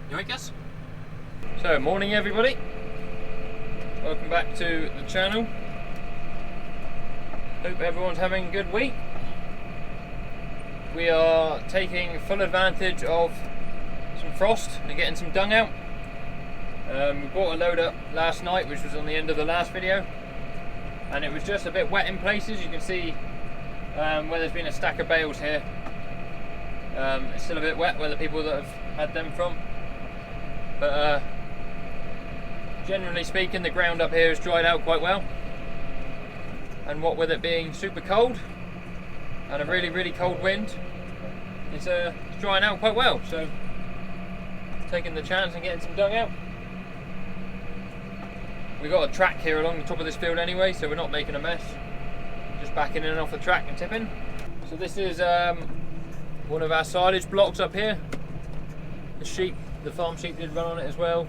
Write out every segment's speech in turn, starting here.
You right, Gus? So, morning everybody. Welcome back to the channel. Hope everyone's having a good week. We are taking full advantage of some frost and getting some dung out. We brought a load up last night, which was on the end of the last video, and it was just a bit wet in places. You can see where there's been a stack of bales here. It's still a bit wet where the people that have had them from, but generally speaking the ground up here has dried out quite well, and what with it being super cold and a really cold wind, it's drying out quite well, so taking the chance and getting some dung out. We've got a track here along the top of this field anyway, so we're not making a mess, just backing in and off the track and tipping. So this is one of our silage blocks up here. The farm sheep did run on it as well,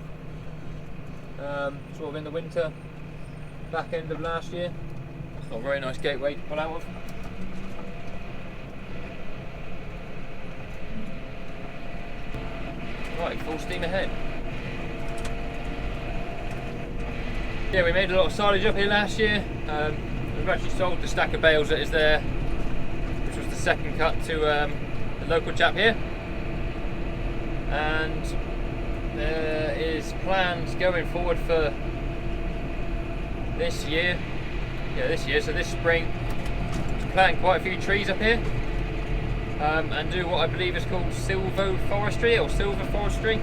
sort of in the winter, back end of last year. It's not a very nice gateway to pull out of. Right, full steam ahead. Yeah, we made a lot of silage up here last year. We've actually sold the stack of bales that is there, which was the second cut to the local chap here. And there is plans going forward for this year. Yeah, this year, so this spring, to plant quite a few trees up here. And do what I believe is called silvoforestry or silver forestry.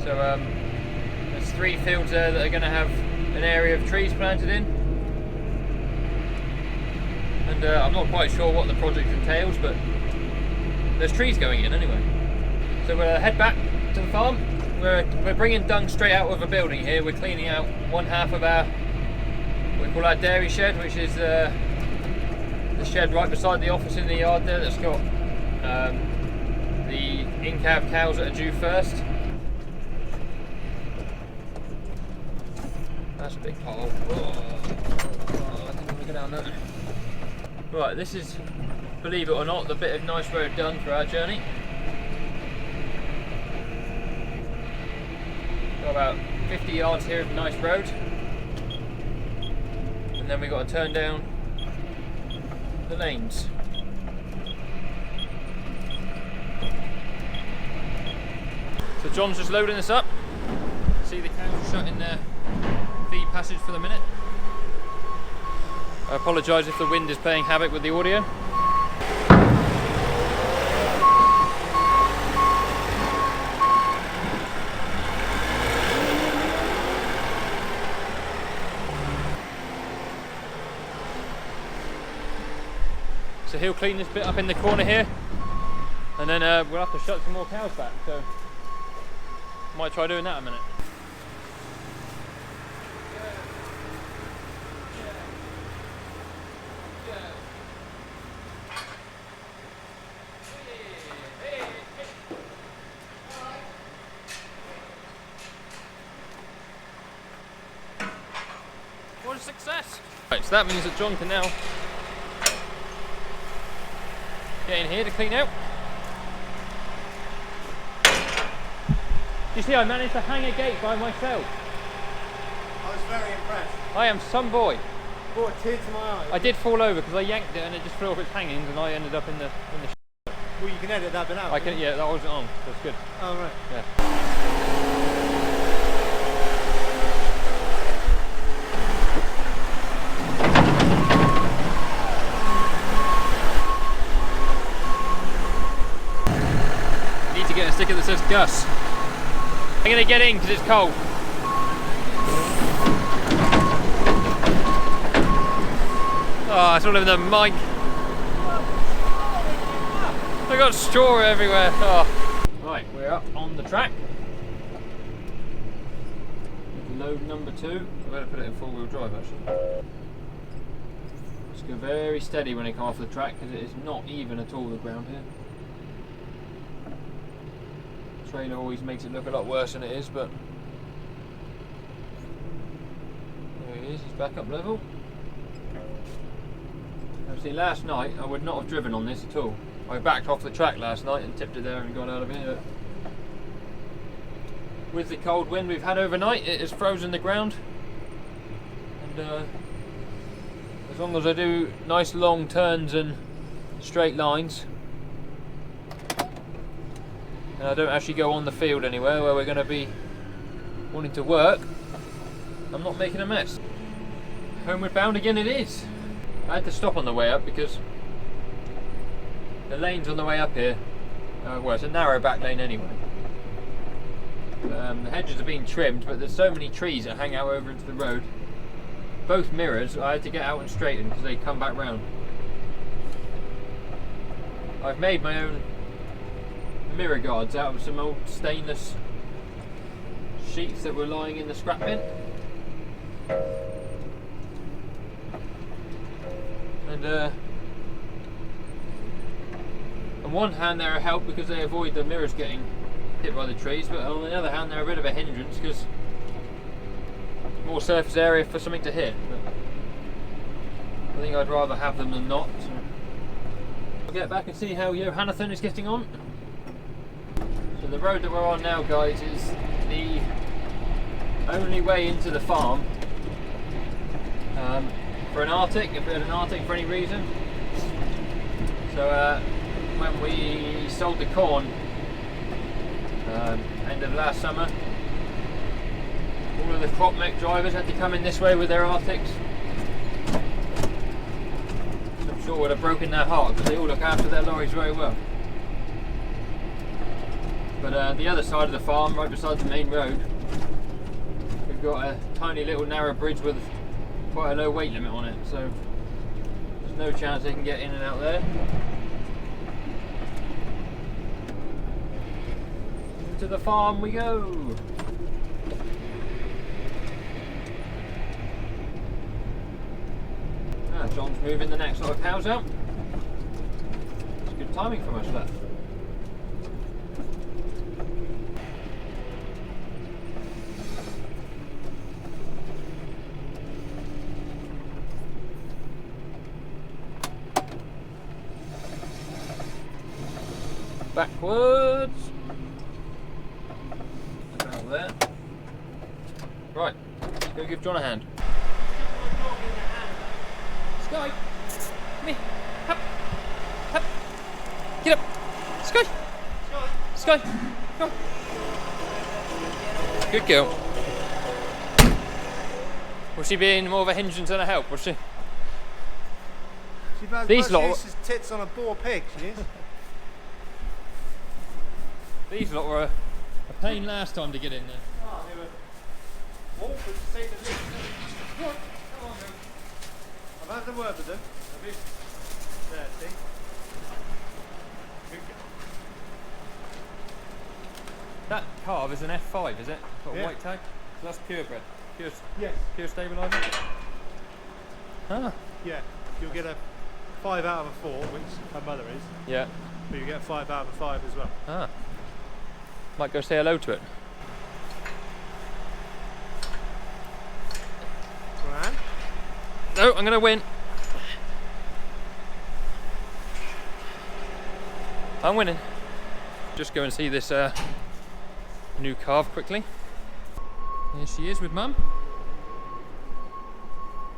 So there's 3 fields there that are going to have an area of trees planted in, and I'm not quite sure what the project entails, but there's trees going in anyway. So we'll head back to the farm. We're bringing dung straight out of a building here. We're cleaning out one half of what we call our dairy shed, which is the shed right beside the office in the yard there, that's got the in-calf cows that are due first. That's a big hole. Oh, I didn't want to go down there. Right, this is, believe it or not, the bit of nice road done for our journey. Got about 50 yards here of nice road, and then we got to turn down the lanes. So John's just loading this up. See the cows shut in their feed passage for the minute. I apologise if the wind is playing havoc with the audio. So he'll clean this bit up in the corner here, and then we'll have to shut some more cows back, so might try doing that in a minute. What a success! Right, so that means that John can now get in here to clean out. You see, I managed to hang a gate by myself. I was very impressed. I am some boy. Brought a tear to my eye. I did fall over because I yanked it and it just flew off its hangings, and I ended up in the Well, you can edit that bit out. I can, yeah, that wasn't on, so it's good. Oh, right. Yeah. Get a sticker that says Gus. I'm gonna get in because it's cold. Oh, it's all over the mic. I got straw everywhere. Oh. Right, we're up on the track. Load number 2. I better put it in 4-wheel drive actually. Just go very steady when it comes off the track because it is not even at all, the ground here. Trailer always makes it look a lot worse than it is, but there he is, he's back up level. Obviously last night I would not have driven on this at all. I backed off the track last night and tipped it there and got out of here. with the cold wind we've had overnight, it has frozen the ground. And as long as I do nice long turns and straight lines, and I don't actually go on the field anywhere where we're going to be wanting to work, I'm not making a mess. Homeward bound again it is. I had to stop on the way up because the lanes on the way up here, well, it's a narrow back lane anyway. The hedges are being trimmed, but there's so many trees that hang out over into the road. Both mirrors I had to get out and straighten because they come back round. I've made my own mirror guards out of some old stainless sheets that were lying in the scrap bin. And on one hand they're a help because they avoid the mirrors getting hit by the trees, but on the other hand they're a bit of a hindrance because more surface area for something to hit. But I think I'd rather have them than not. So I'll get back and see how Johanathan is getting on. So the road that we're on now, guys, is the only way into the farm for an Arctic, if we had an Arctic for any reason. So when we sold the corn end of last summer, all of the crop mech drivers had to come in this way with their Arctics. I'm sure would have broken their heart because they all look after their lorries very well. But the other side of the farm, right beside the main road, we've got a tiny little narrow bridge with quite a low weight limit on it, so there's no chance they can get in and out there. To the farm we go. John's moving the next lot of cows out. It's good timing from us, that. Backwards. About there. Right, go give John a hand. Sky, come here. Up, up. Get up. Sky. Sky. Come. Good girl. Was she being more of a hindrance than a help, was she? These lot uses tits on a boar pig, she is. These lot were a pain last time to get in there. Oh, they were awkward to say the least. Come on, girl. I've had a word with them. Have you? There, see? Good girl. That calf is an F5, is it? Got a Yeah. white tag? So that's purebred. Yes. Pure stabiliser? Ah. Yeah. You'll get a 5 out of a 4, which her mother is. Yeah. But you get a 5 out of a 5 as well. Ah. Might go say hello to it. Right. No, I'm going to win. I'm winning. Just go and see this new calf quickly. Here she is with Mum.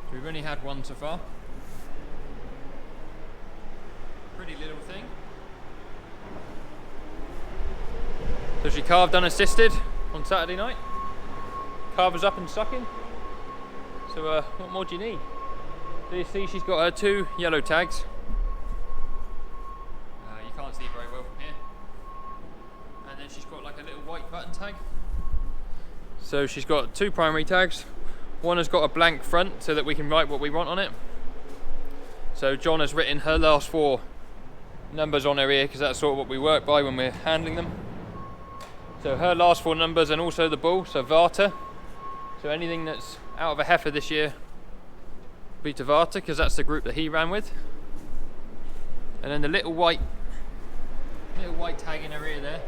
So we've only had one so far. Pretty little thing. So she calved unassisted on Saturday night. Calf was up and sucking. So what more do you need? So you see she's got her 2 yellow tags. You can't see very well from here. And then she's got like a little white button tag. So she's got 2 primary tags. One has got a blank front so that we can write what we want on it. So John has written her last 4 numbers on her ear because that's sort of what we work by when we're handling them. So her last 4 numbers and also the bull, so Varta. So anything that's out of a heifer this year will be to Varta because that's the group that he ran with. And then the little white tag in her ear there,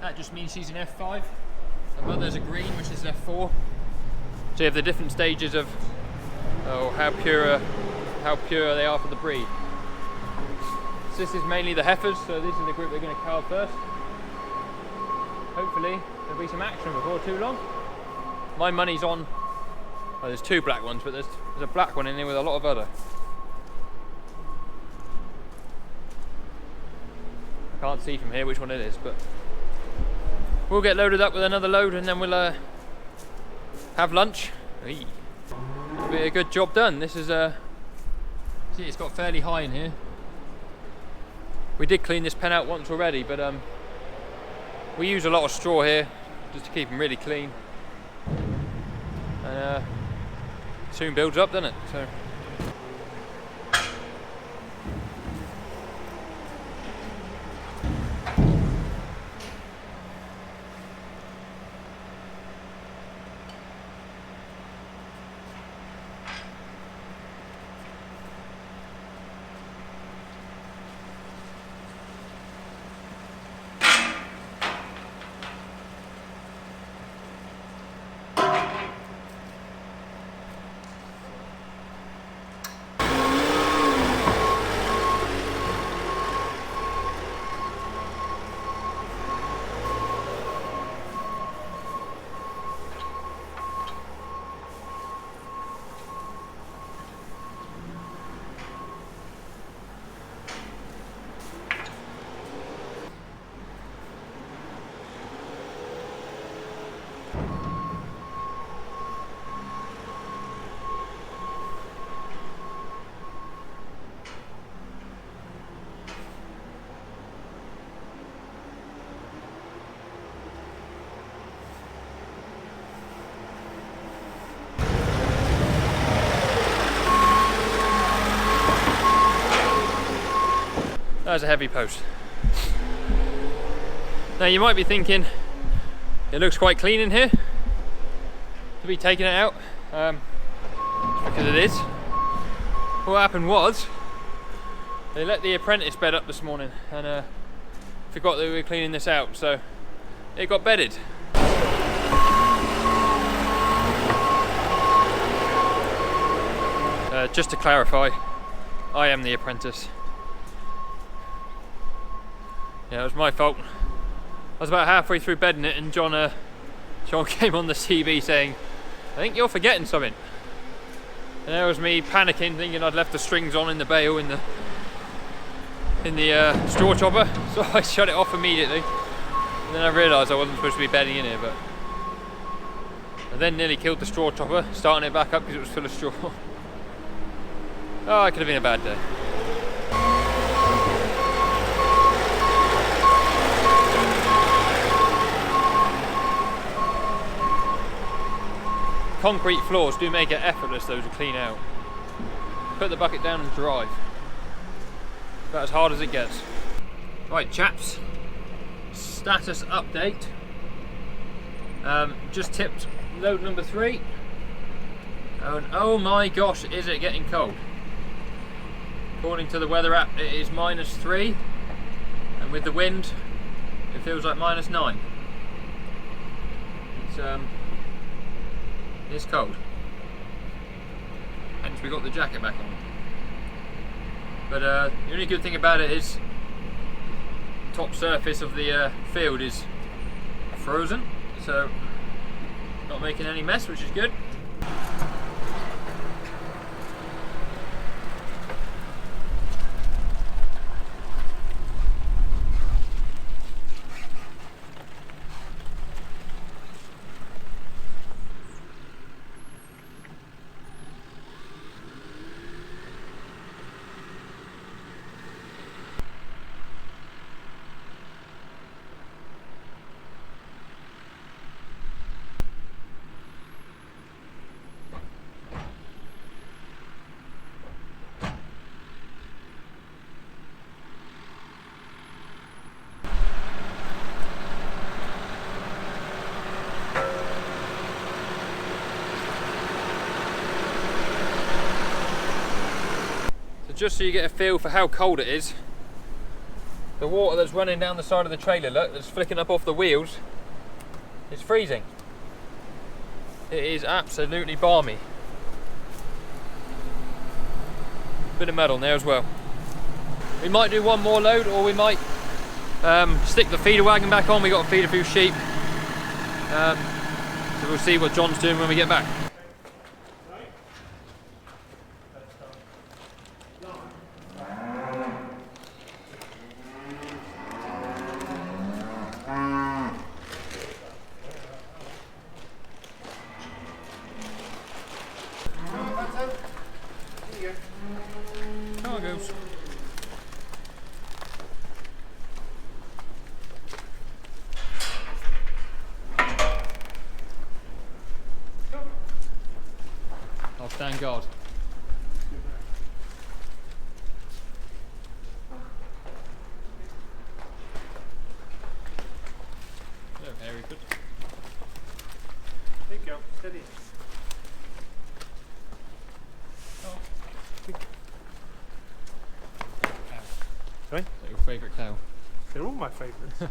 that just means she's an F5. Her mother's a green, which is an F4. So you have the different stages of how pure they are for the breed. So this is mainly the heifers, so this is the group they're going to calve first. Hopefully, there'll be some action before too long. My money's on, well, there's two black ones, but there's a black one in there with a lot of udder. I can't see from here which one it is, but we'll get loaded up with another load and then we'll have lunch. Eee. It'll be a good job done. This is see, it's got fairly high in here. We did clean this pen out once already, but we use a lot of straw here just to keep them really clean. And soon builds up, doesn't it? So. That was a heavy post. Now you might be thinking, it looks quite clean in here to be taking it out, because it is. What happened was, they let the apprentice bed up this morning and forgot that we were cleaning this out, so it got bedded. Just to clarify, I am the apprentice. Yeah, it was my fault. I was about halfway through bedding it and John came on the CB saying, I think you're forgetting something. And there was me panicking, thinking I'd left the strings on in the bale in the straw chopper, so I shut it off immediately. And then I realised I wasn't supposed to be bedding in here, but I then nearly killed the straw chopper, starting it back up because it was full of straw. Oh, it could have been a bad day. Concrete floors do make it effortless though to clean out. Put the bucket down and drive. About as hard as it gets. Right chaps, status update. Just tipped load number 3. And oh my gosh, is it getting cold. According to the weather app it is -3, and with the wind it feels like -9. It's cold, hence we got the jacket back on. But the only good thing about it is the top surface of the field is frozen, so not making any mess, which is good. Just so you get a feel for how cold it is, the water that's running down the side of the trailer, look, that's flicking up off the wheels, it's freezing. It is absolutely balmy. Bit of mud on there as well. We might do one more load, or we might stick the feeder wagon back on. We got to feed a few sheep, So we'll see what John's doing when we get back. Cargoes. I'll stand guard. There, very good. There you go, steady. Sorry? Is that your favourite cow? They're all my favourites.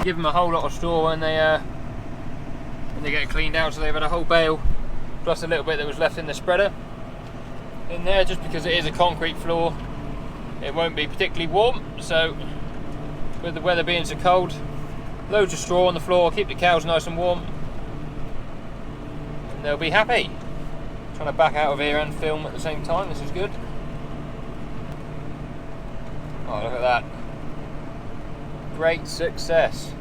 Give them a whole lot of straw when they get cleaned out, so they've had a whole bale plus a little bit that was left in the spreader in there, just because it is a concrete floor. It won't be particularly warm, so with the weather being so cold, loads of straw on the floor, keep the cows nice and warm, and they'll be happy. Trying to back out of here and film at the same time, this is good. Oh, look at that. Great success.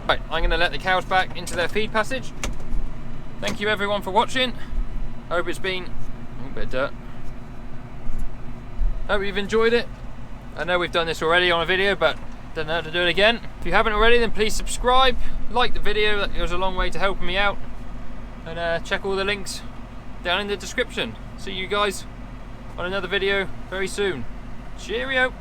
Right, I'm going to let the cows back into their feed passage. Thank you everyone for watching. Hope it's been a bit of dirt. Hope you've enjoyed it. I know we've done this already on a video, but don't know how to do it again. If you haven't already, then please subscribe, like the video, that goes a long way to helping me out, and check all the links down in the description. See you guys on another video very soon. Cheerio!